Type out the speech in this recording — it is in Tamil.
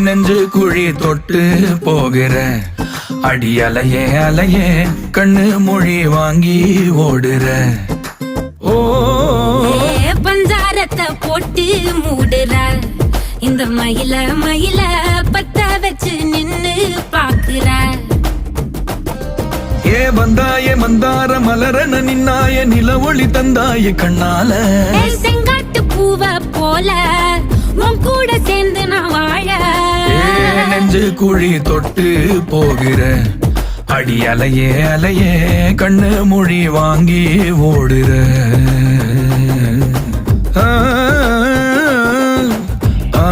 நெஞ்சு குழி தொட்டு போகிற அடி அலையே அலையே கண்ணு மொழி வாங்கி ஓடுற. ஓ பஞ்சாரத்தை போட்டு மூடுற இந்த மயில மயில பத்த வச்சு நின்னு பாக்குற. ஏ வந்தாய மந்தார மலரன நின்னாய நில ஒளி தந்தாய கண்ணால. செங்காட்டு பூவ போல உன் கூட சேர்ந்து நான் வாழ. நெஞ்சு குழி தொட்டு போகிற அடி அலையே அலையே கண்ணு மொழி வாங்கி ஓடுற. ஆ ஆ